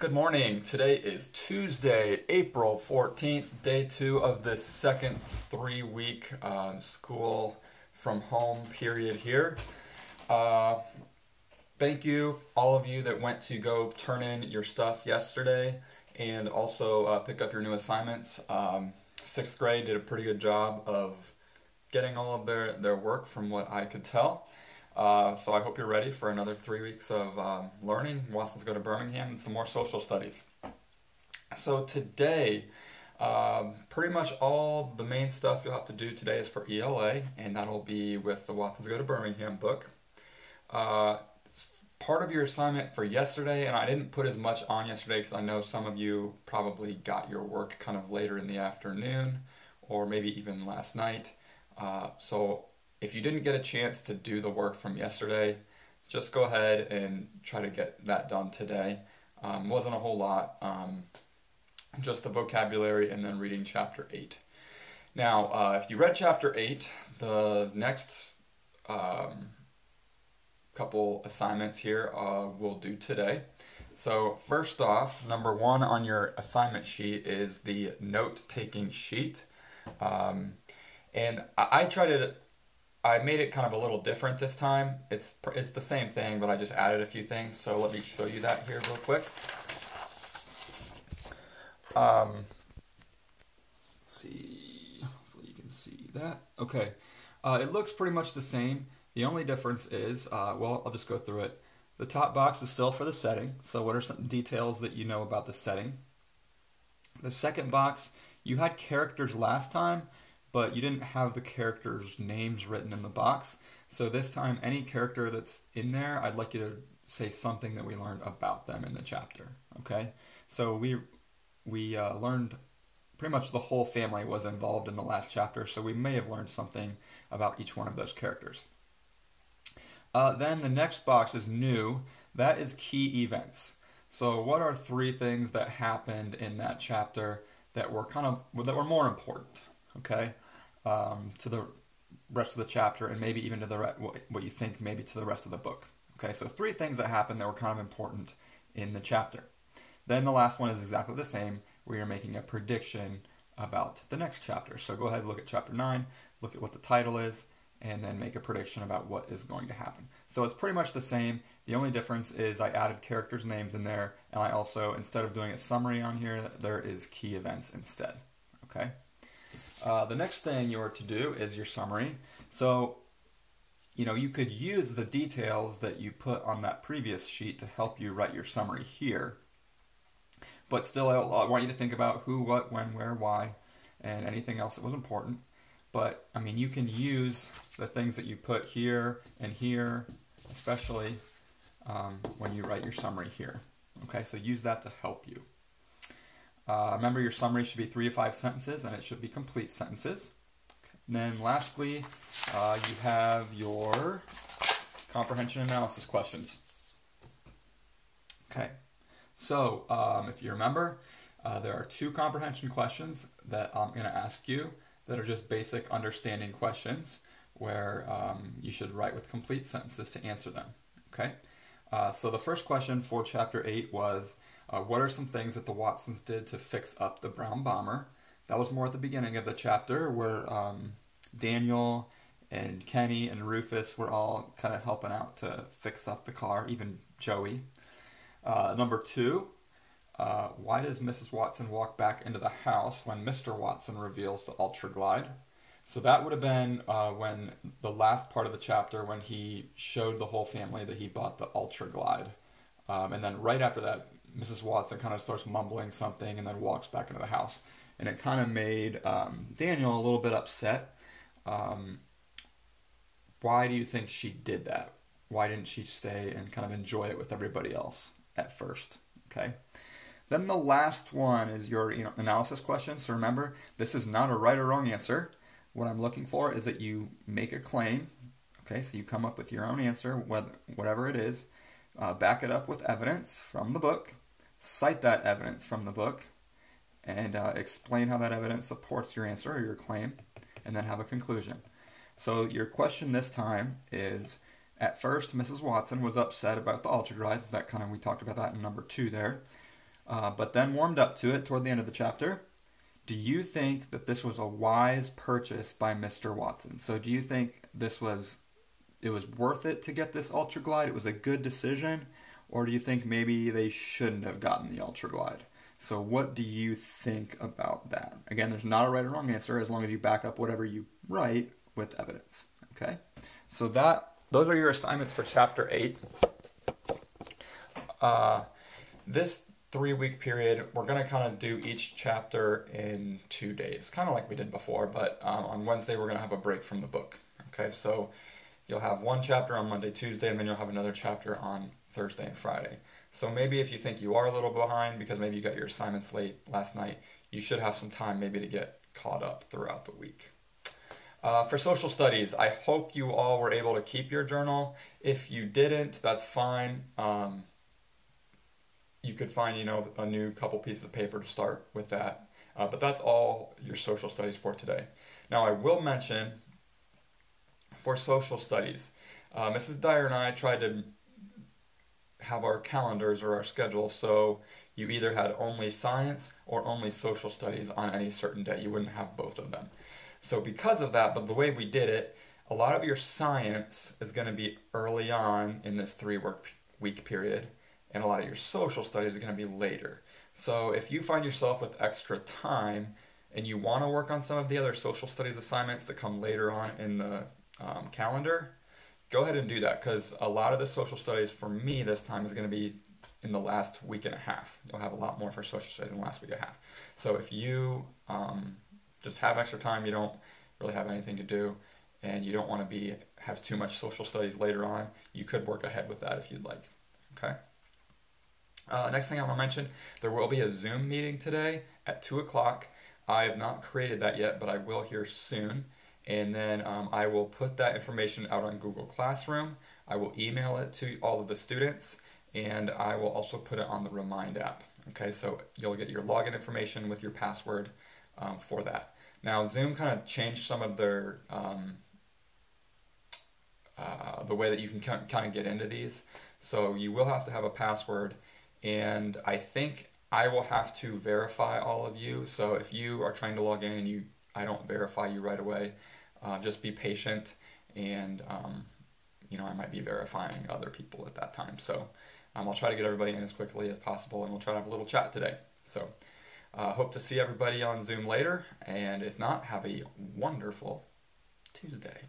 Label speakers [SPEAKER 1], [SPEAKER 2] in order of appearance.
[SPEAKER 1] Good morning. Today is Tuesday, April 14th, day 2 of this second 3-week school from home period here. Thank you, all of you that went to go turn in your stuff yesterday and also pick up your new assignments. 6th grade did a pretty good job of getting all of their work from what I could tell. So I hope you're ready for another 3 weeks of learning. Watson's Go to Birmingham and some more social studies. So today, pretty much all the main stuff you'll have to do today is for ELA, and that'll be with the Watson's Go to Birmingham book. Part of your assignment for yesterday, and I didn't put as much on yesterday because I know some of you probably got your work kind of later in the afternoon or maybe even last night. So if you didn't get a chance to do the work from yesterday, just go ahead and try to get that done today. Wasn't a whole lot, just the vocabulary and then reading chapter 8. Now, if you read chapter 8, the next couple assignments here we'll do today. So first off, number 1 on your assignment sheet is the note-taking sheet. And I made it kind of a little different this time. It's the same thing, but I just added a few things. So let me show you that here real quick. Let's see, hopefully you can see that. Okay, it looks pretty much the same. The only difference is, well, I'll just go through it. The top box is still for the setting. So what are some details that you know about the setting? The second box, you had characters last time, but you didn't have the characters' names written in the box. So this time, any character that's in there, I'd like you to say something that we learned about them in the chapter, okay? So we learned pretty much the whole family was involved in the last chapter, so we may have learned something about each one of those characters. Then the next box is new. That is key events. So what are 3 things that happened in that chapter that were more important? Okay, to the rest of the chapter, and maybe even to what you think maybe to the rest of the book. Okay, so 3 things that happened that were kind of important in the chapter. Then the last one is exactly the same, where you're making a prediction about the next chapter. So go ahead and look at chapter 9, look at what the title is, and then make a prediction about what is going to happen. So it's pretty much the same. The only difference is I added characters' names in there, and I also, instead of doing a summary on here, there is key events instead. Okay. The next thing you're to do is your summary. So, you could use the details that you put on that previous sheet to help you write your summary here. But still, I want you to think about who, what, when, where, why, and anything else that was important. But, you can use the things that you put here and here, especially when you write your summary here. Okay, so use that to help you. Remember, your summary should be 3 to 5 sentences, and it should be complete sentences. Okay. And then lastly, you have your comprehension analysis questions. Okay, so if you remember, there are 2 comprehension questions that I'm going to ask you that are just basic understanding questions where you should write with complete sentences to answer them. Okay, so the first question for chapter 8 was, what are some things that the Watsons did to fix up the brown bomber? That was more at the beginning of the chapter where Daniel and Kenny and Rufus were all kind of helping out to fix up the car, even Joey. Number 2, why does Mrs. Watson walk back into the house when Mr. Watson reveals the Ultra Glide? So that would have been when the last part of the chapter when he showed the whole family that he bought the Ultra Glide. And then right after that, Mrs. Watson kind of starts mumbling something and then walks back into the house. And it kind of made Daniel a little bit upset. Why do you think she did that? Why didn't she stay and kind of enjoy it with everybody else at first? Okay. Then the last one is your analysis question. So remember, this is not a right or wrong answer. What I'm looking for is that you make a claim. Okay, so you come up with your own answer, whatever it is. Back it up with evidence from the book, cite that evidence from the book, and explain how that evidence supports your answer or your claim, and then have a conclusion. So your question this time is, at first Mrs. Watson was upset about the Ultra Glide. We talked about that in number 2 there. but then warmed up to it toward the end of the chapter. Do you think that this was a wise purchase by Mr. Watson? So do you think it was worth it to get this Ultra Glide? It was a good decision? Or do you think maybe they shouldn't have gotten the Ultra Glide? So what do you think about that? Again, there's not a right or wrong answer as long as you back up whatever you write with evidence. Okay? So those are your assignments for Chapter 8. This 3-week period, we're going to kind of do each chapter in 2 days, kind of like we did before, but on Wednesday we're going to have a break from the book. Okay, so you'll have one chapter on Monday, Tuesday, and then you'll have another chapter on Thursday and Friday. So maybe if you think you are a little behind because maybe you got your assignments late last night, you should have some time maybe to get caught up throughout the week. For social studies, I hope you all were able to keep your journal. If you didn't, that's fine. You could find, a new couple pieces of paper to start with that. But that's all your social studies for today. Now, I will mention, for social studies, Mrs. Dyer and I tried to have our calendars or our schedule so you either had only science or only social studies on any certain day. You wouldn't have both of them. So because of that, but the way we did it, a lot of your science is going to be early on in this 3-week period, and a lot of your social studies are going to be later. So if you find yourself with extra time and you want to work on some of the other social studies assignments that come later on in the calendar, go ahead and do that, because a lot of the social studies for me this time is going to be in the last week and a half. You'll have a lot more for social studies in the last week and a half. So if you just have extra time, you don't really have anything to do, and you don't want to have too much social studies later on, you could work ahead with that if you'd like. Okay. Next thing I want to mention, there will be a Zoom meeting today at 2 o'clock. I have not created that yet, but I will here soon. And then I will put that information out on Google Classroom. I will email it to all of the students, and I will also put it on the Remind app. Okay, so you'll get your login information with your password for that. Now, Zoom kind of changed some of their the way that you can kind of get into these. So you will have to have a password, and I think I will have to verify all of you. So if you are trying to log in and I don't verify you right away, just be patient, and I might be verifying other people at that time. So I'll try to get everybody in as quickly as possible, and we'll try to have a little chat today. So hope to see everybody on Zoom later, and if not, have a wonderful Tuesday.